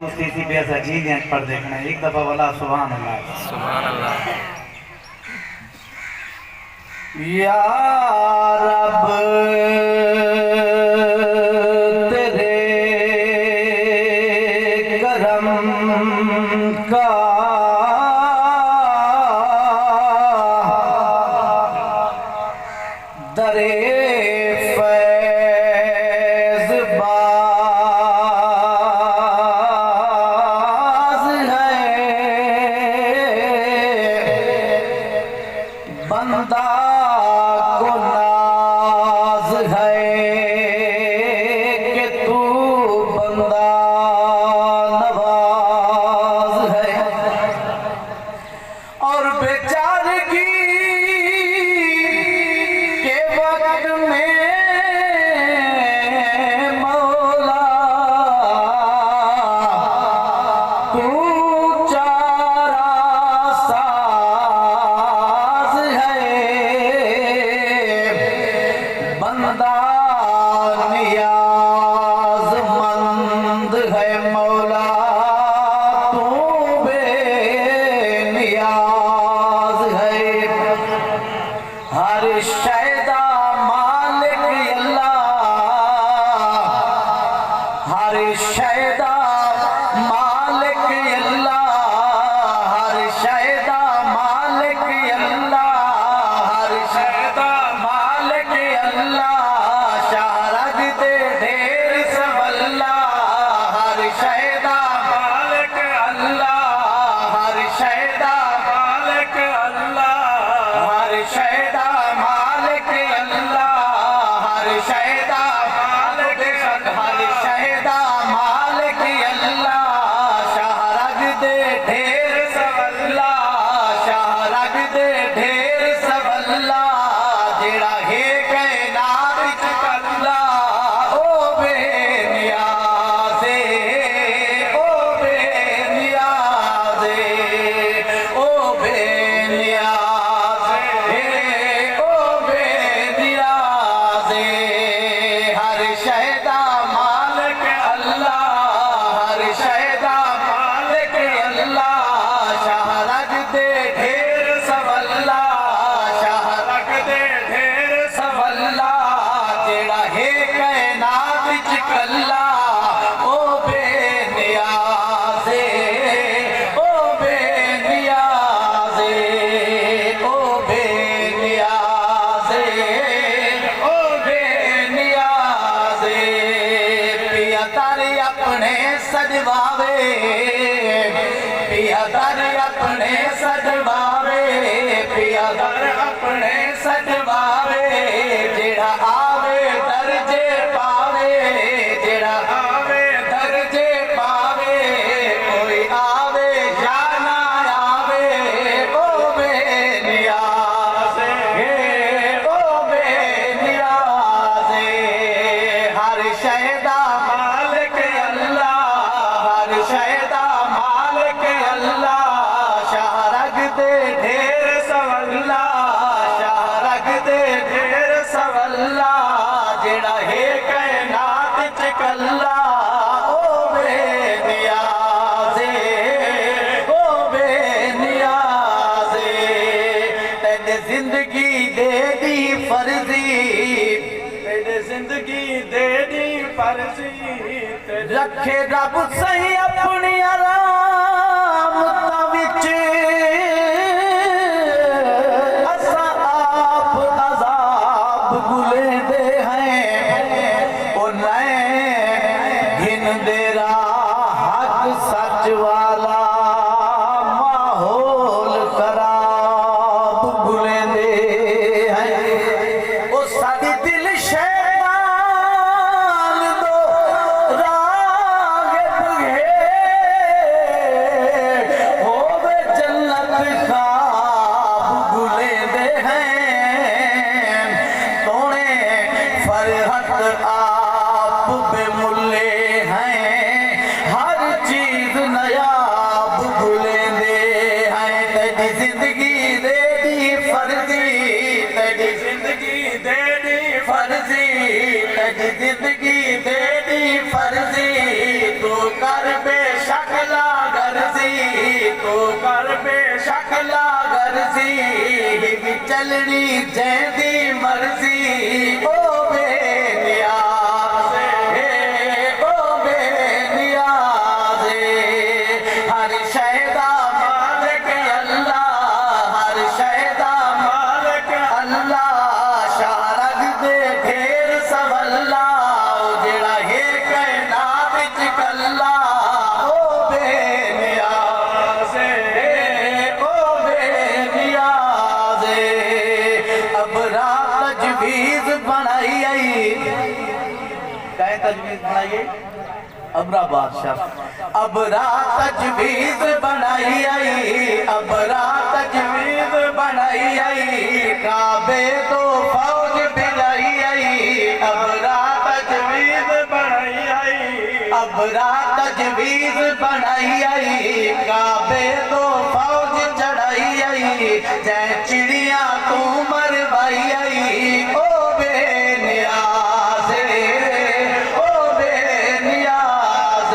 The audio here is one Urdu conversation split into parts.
سی بے ایسا چیز ہیں پر دیکھنا ہے ایک دفعہ والا سبحان اللہ سبحان اللہ یا رب تیرے کرم کا درے فیض باز ہے بندہ کو ناز ہے کہ تو بندہ نواز ہے اور بیچارگی کے وقت میں مولا تو چارہ ساز ہے بندہ نیاز مند ہے مولا تو بے نیاز ہے ہر شیدا مالک اللہ ہر شیدا مالک اللہ ہر شیدا مالک اللہ ہر شیدا مالک اللہ شارگ دے ڈھیر سب اللہ ہر شیدا مالک اللہ ہر شیدا مالک اللہ ہر شیدا مالک اللہ ہر شیدا مالک ہر شیدا مالک اللہ شارگ دے ڈھیر سب اللہ شارگ دے ڈھیر سب اللہ جڑا ہے کائنات وچ کلا او بے نیاز او بے نیاز او بے نیاز او بے نیاز ہر شیدا مالک اللہ ہر شیدا مالک اللہ شارگ دے ڈھیر سب اللہ شارگ دے ڈھیر سب اللہ جڑا ہے کائنات وچ کلا او بے نیاز او بے نیاز او بے نیاز او بے نیاز پیا در اپنے سجواوے پیا در اپنے سجواوے پیا در اپنے سجواوے جڑا آوے درجے پاوے جڑا آوے درجے پاوے کوئی آوے یا نہ آوے او بے نیاز او بے نیاز ہر شیدا مالک اللہ ہر شیدا مالک اللہ شارگ دے ڈھیر سب اللہ شارگ دے ڈھیر سب اللہ جڑا ہے کائنات وچ کلا او بے نیاز او بے نیاز تینے زندگی دے دی فرضی تینے زندگی دے دی فرضی رکھے رب صحیح اپنی علامتاں وچ اساں آپ عذاب گلے دے ہیں او نئے گھن دے راہ حق سچ والا ماحول خراب گلے دے ہیں او ساڈی دل شیطان دو راغب ہے تو کر بے شک لاغر سی چلنی جیندی مرضی او بے نیاز او بے نیاز ہر شے دا مالک اللہ ہر شے دا مالک اللہ شارگ دے پھر سواللہ جڑا ہے کائنات وچ کلا او بے نیاز او بے نیاز ابرا تجویز بنائی کہیں تجویز بنائیے ابرا بادشاہ ابرا تجویز بنائی ابرا تجویز بنائی کعبے تو فوج بلائی ابرا تجویز بنائی ابرا تجویز بنائی کعبے تو فوج چڑھائی جے چڑیاں تو مروائی او بے نیاز او بے نیاز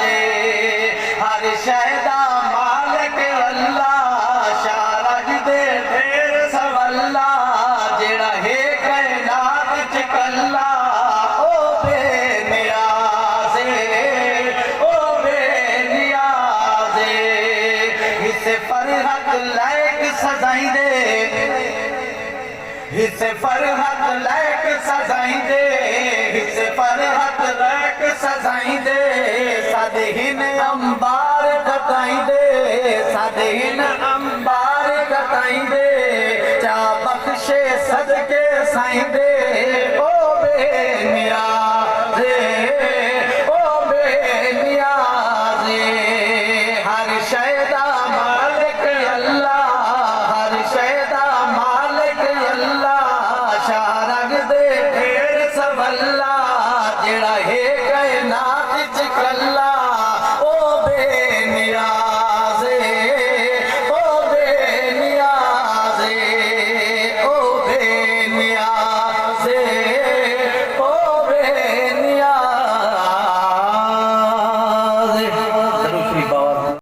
ہر شے دا مالک اللہ شارج دے پھر سواللہ جڑا ہے کائنات وچ کلا او بے نیاز او بے نیاز اسے فرحت لائق سزائیں دے اسے فرحت لائق سزائیں دے اسے فرحت لائق سزائیں دے صدہن انبار کتائیں دے صدہن انبار کتائیں دے چا بخشے صدقے سائیں دے او بے نیاز او بے نیاز ہر شے دا مالک اللہ ہر شے دا مالک اللہ شارگ دے پھر سواللہ جڑا ہے کائنات وچ کلا او بے نیاز او بے نیاز او بے نیاز